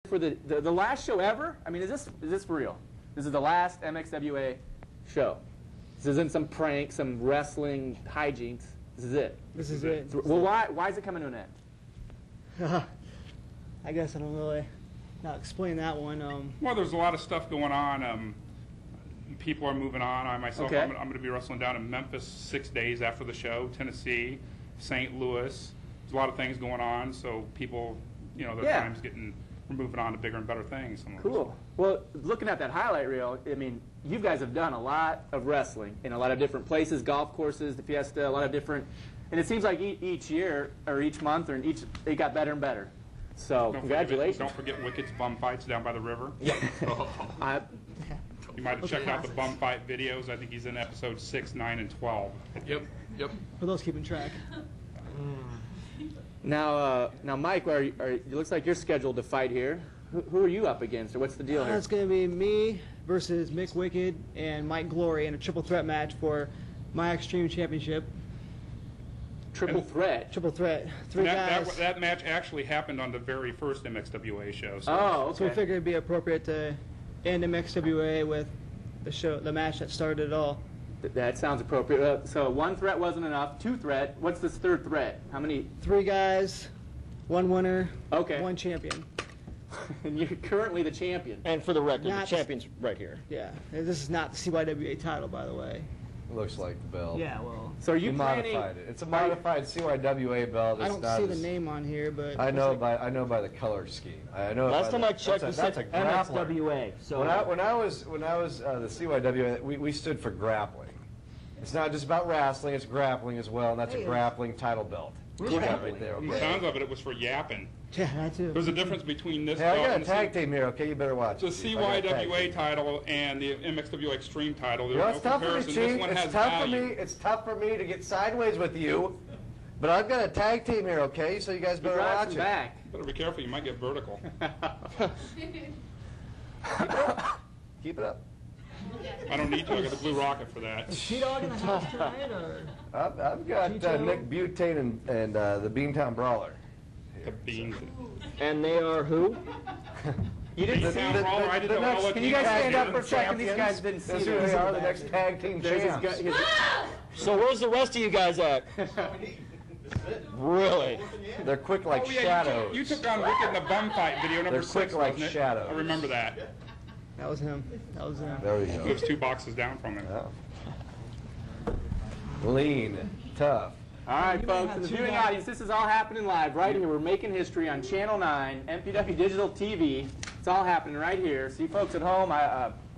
For the last show ever? I mean, is this for real? This is the last MXWA show. This isn't some prank, some wrestling hijinks. This is it. This is it. Well, why is it coming to an end? I guess I don't really explain that one. Well, there's a lot of stuff going on. People are moving on. I myself, okay. I'm going to be wrestling down in Memphis 6 days after the show, Tennessee, St. Louis. There's a lot of things going on, so people, you know, their time's getting. We're moving on to bigger and better things. Cool. Well, looking at that highlight reel, I mean, you guys have done a lot of wrestling in a lot of different places, golf courses, the Fiesta, a lot of different, and it seems like each year or each month or it got better and better. So congratulations. Don't forget Wicked's bum fights down by the river. Yeah. You might have checked out the bum fight videos. I think he's in episode 6, 9, and 12. Yep. For those keeping track. Now, Mike, it looks like you're scheduled to fight here. Who are you up against, or what's the deal here? It's going to be me versus Mick Wicked and Mike Glory in a triple threat match for my Extreme Championship. Triple threat? Triple threat. Three guys. That match actually happened on the very first MXWA show. So. Oh, okay. So we figured it'd be appropriate to end MXWA with the match that started it all. That sounds appropriate. So one threat wasn't enough. Two threat. What's this third threat? How many? 3 guys, 1 winner, okay. 1 champion. And you're currently the champion. And for the record, the champion's right here. Yeah. This is not the CYWA title, by the way. Looks like the belt. Yeah, well. So are you modified it? It's a modified CYWA belt. It's I don't see the name on here, but I know by the color scheme. I know. Last time I checked, it said MXWA. So when I was the CYWA, we stood for grappling. It's not just about wrestling; it's grappling as well, and that's a grappling title belt. Right there. Okay. The sounds of it was for yapping. Yeah, that too. There's a difference between this belt belt I got and a tag team here. Okay, you better watch. The CYWA title and the MXWA Extreme title. You know, There's it's no tough for me, comparison. This one Chief. has It's tough value. for me. It's tough for me to get sideways with you, but I've got a tag team here. Okay, so you guys better watch it. Back. Better be careful. You might get vertical. Keep it up. I don't need to. I got the blue rocket for that. Is T-Dog in the house tonight, or? I've got Nick Butane and the Beantown Brawler. The beans. And they are who? You didn't see Can you guys stand up for a second? These guys didn't see this. They are the next tag team champs. So where's the rest of you guys at? Really? They're quick like shadows. You took on Wicked in the bum fight video number 6, quick like wasn't it? shadows. I remember that. That was him. That was him. There we go. He was 2 boxes down from him. Oh. Lean, tough. All right, folks, in the viewing audience, this is all happening live right here. We're making history on Channel 9, MPW Digital TV. It's all happening right here. See, folks at home,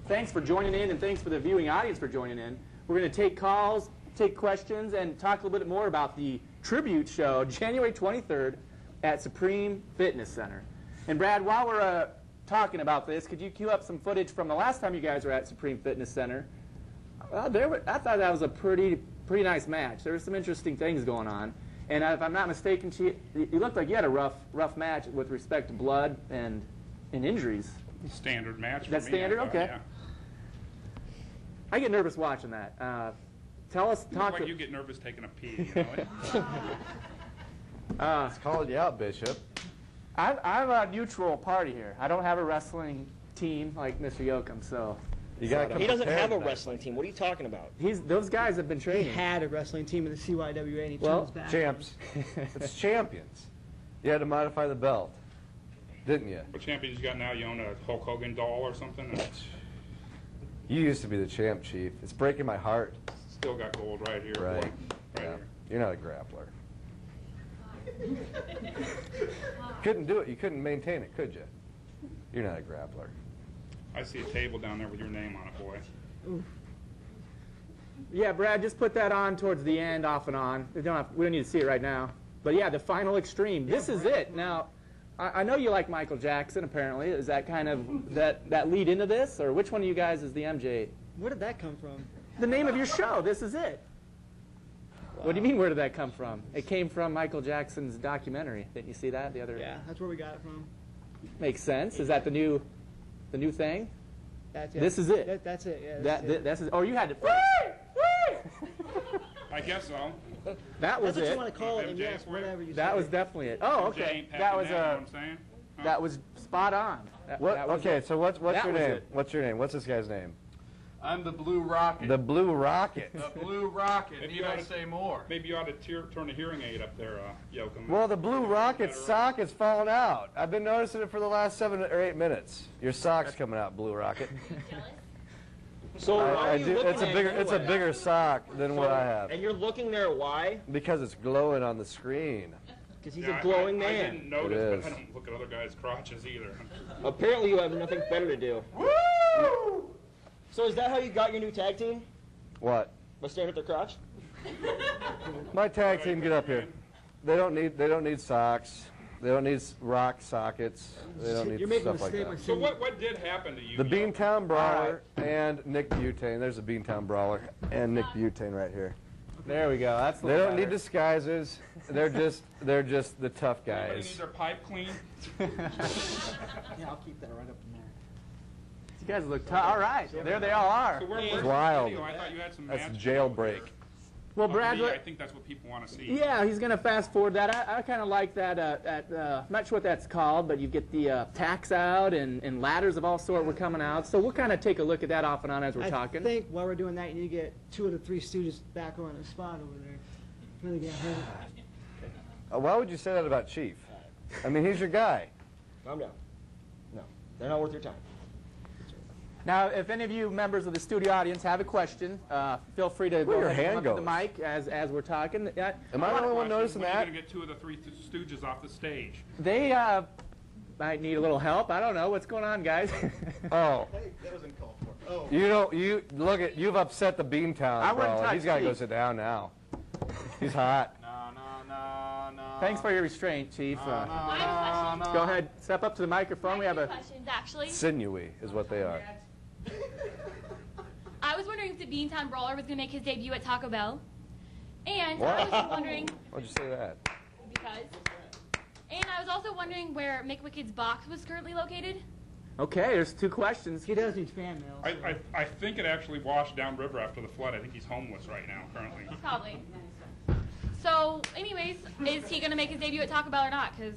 thanks for joining in, and thanks for the viewing audience for joining in. We're going to take calls, take questions, and talk a little bit more about the tribute show, January 23rd at Supreme Fitness Center. And Brad, while we're talking about this, could you cue up some footage from the last time you guys were at Supreme Fitness Center? I thought that was a pretty nice match. There were some interesting things going on. And if I'm not mistaken, you looked like you had a rough match with respect to blood and injuries. Standard match. That's standard? Okay. Yeah. I get nervous watching that. Tell us. Talk like you get nervous taking a pee. You know? It's calling you out, Bishop. I'm a neutral party here. I don't have a wrestling team like Mr. Yoakum, so. He doesn't have a wrestling team. What are you talking about? Those guys have been training. He had a wrestling team in the CYWA, and he well, back. Champs. It's champions. You had to modify the belt, didn't you? What champions you got now? You own a Hulk Hogan doll or something? You used to be the champ, Chief. It's breaking my heart. Still got gold right here. Right. Right here. You're not a grappler. Couldn't do it. You couldn't maintain it, could you? You're not a grappler. I see a table down there with your name on it, boy. Oof. Yeah, Brad, just put that on towards the end, off and on. We don't need to see it right now. But yeah, the final extreme. This is it. Now, I know you like Michael Jackson, apparently. Is that kind of that lead into this? Or which one of you guys is the MJ? Where did that come from? The name of your show. This is it. Wow. What do you mean, where did that come from? It came from Michael Jackson's documentary. Didn't you see that the other? Yeah, that's where we got it from. Makes sense. Is that the new thing? That's it. This is it. That's it. Yeah. That's it. Oh, you had to. I guess so. That was that's what it. you want to call it, and yes, whatever you say. That was definitely it. Oh, okay. That was you know what I'm saying? Huh? That was spot on. Okay, so what's your name? It. What's your name? What's this guy's name? I'm the Blue Rocket. The Blue Rocket. The Blue Rocket. Maybe Need I say more? Maybe you ought to turn a hearing aid up there, Yoakum. Well, the Blue Rocket's sock is falling out. I've been noticing it for the last 7 or 8 minutes. Your sock's coming out, Blue Rocket. So why are you looking It's a at bigger, it it's a anyway? bigger sock than what I have. And you're looking there, why? Because it's glowing on the screen. Because he's a glowing I man. didn't notice, but I is. don't look at other guys' crotches either. Apparently you have nothing better to do. Woo! So is that how you got your new tag team? What? By staring at their crotch? My tag team, get up here. They don't need socks. They don't need rock sockets. They don't need You're making a stuff like mistake that. by So saying what did happen to you? The Yoakum? Beantown Brawler and Nick Butane. There's a Beantown Brawler and Nick Butane right here. There we go. That's a They little don't need better. disguises. They're just the tough Anybody need guys. their pipe clean? Yeah, I'll keep that right up in there. You guys look tough. All right, there they all are. So where's wild. the video? I thought you had some That's matches jailbreak. Well, to Brad, me, I think that's what people want to see. yeah, he's going to fast forward that. I kind of like that. I'm not sure what that's called, but you get the tacks out and ladders of all sort were coming out. So we'll kind of take a look at that off and on as we're talking. I think while we're doing that, you need to get 2 of the 3 Stooges back on the spot over there. Really get hurt. Why would you say that about Chief? I mean, he's your guy. Calm down. No, they're not worth your time. Now, if any of you members of the studio audience have a question, feel free to go your ahead and hand come up to the goes. mic as we're talking. Am I the only one noticing When are that? you going to get 2 of the 3 Stooges off the stage? They might need a little help. I don't know. What's going on, guys? Oh, That was uncalled for. Oh. you've upset the Beantown I wouldn't Brawler. touch He's got to go Chief. sit down now. He's hot. No. Thanks for your restraint, Chief. I have Go ahead. Step up to the microphone. We have a... questions, actually. Sinewy is what they are. I was wondering if the Beantown Brawler was going to make his debut at Taco Bell. And I was Wow. just wondering, Why'd you say that? because... And I was also wondering where Mick Wicked's box was currently located. Okay, there's 2 questions. He does need fan mail. so- I think it actually washed downriver after the flood. I think he's homeless right now, currently. Probably. So, anyways, is he going to make his debut at Taco Bell or not? Because...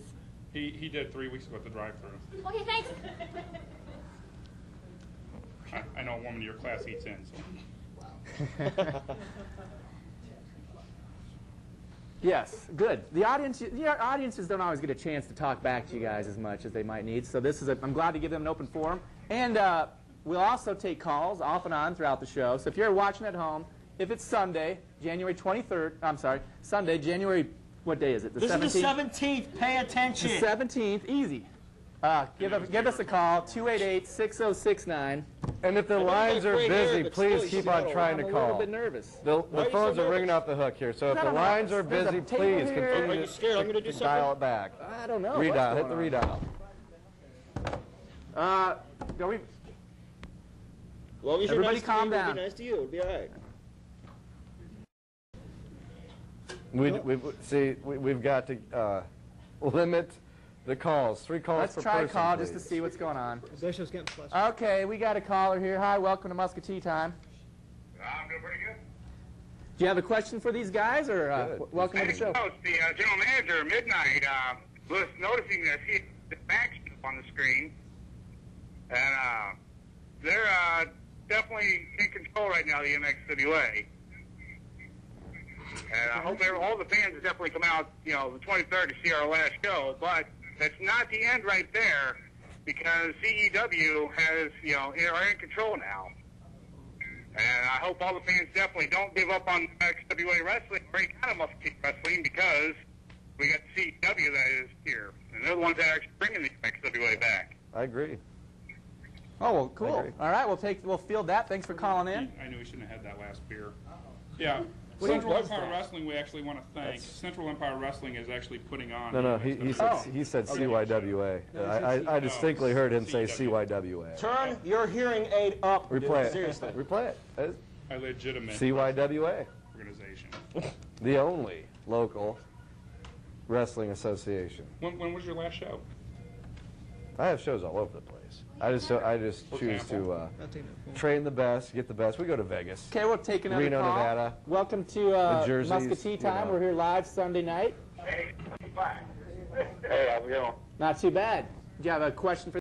He did 3 weeks ago at the drive-thru. Okay, thanks. I know a woman in your class eats in. So. Yes, good. The audiences don't always get a chance to talk back to you guys as much as they might need. So I'm glad to give them an open forum. And we'll also take calls off and on throughout the show. So if you're watching at home, if it's Sunday, January 23rd, Sunday, January, what day is it? The This 17th? is the 17th. Pay attention. The 17th, easy. Give us a call, 288-6069. And if the I know you lines got are great hair, busy, but please still, keep you on gotta- trying I'm to a little call. bit nervous. The Why are you phones so are ringing nervous? off the hook here, so if I the don't know. lines are There's a busy, table please here. continue Are you scared I'm going to do something? dial it back. I don't know. Redial, hit What's the going redial. on? Are we... As long as you're Everybody nice calm to me, we'll down. be nice to you. It'll be all right. We've got to limit the calls. 3 calls Let's per try a person, call just to please. see what's going on. Bishop's getting flushed. Okay, we got a caller here. Hi, welcome to Musca-T-Time. I'm doing pretty good. Do you have a question for these guys, or Good. welcome to the show? Oh, it's the general manager, Midnight, was noticing that he the action up on the screen, and they're definitely in control right now, the MXWA. And I hope all the fans will definitely come out, the 23rd to see our last show, but that's not the end right there, because CEW has, are in control now. And I hope all the fans definitely don't give up on MXWA Wrestling or any kind of Musca-T Wrestling, because we got CEW that is here. And they're the ones that are actually bringing the MXWA back. I agree. Oh, well, cool. agree. All right, we'll field that. Thanks for calling in. I knew we shouldn't have had that last beer. Yeah. What Central was Empire that? Wrestling, we actually want to thank. Central Empire Wrestling is actually putting on. No, he MXWA. said Oh. CYWA. I distinctly heard him say CYWA. Turn your hearing aid up. Replay dude. it. Seriously. Replay it. A legitimate CYWA. organization. The only local wrestling association. When was your last show? I have shows all over the place. I just choose to I'll take that phone. train the best, get the best. We go to Vegas. Okay, we'll take another Reno, call. Nevada. Welcome to The Jerseys, Musca-T-Time. We're here live Sunday night. Hey, how's it going? Not too bad. Do you have a question for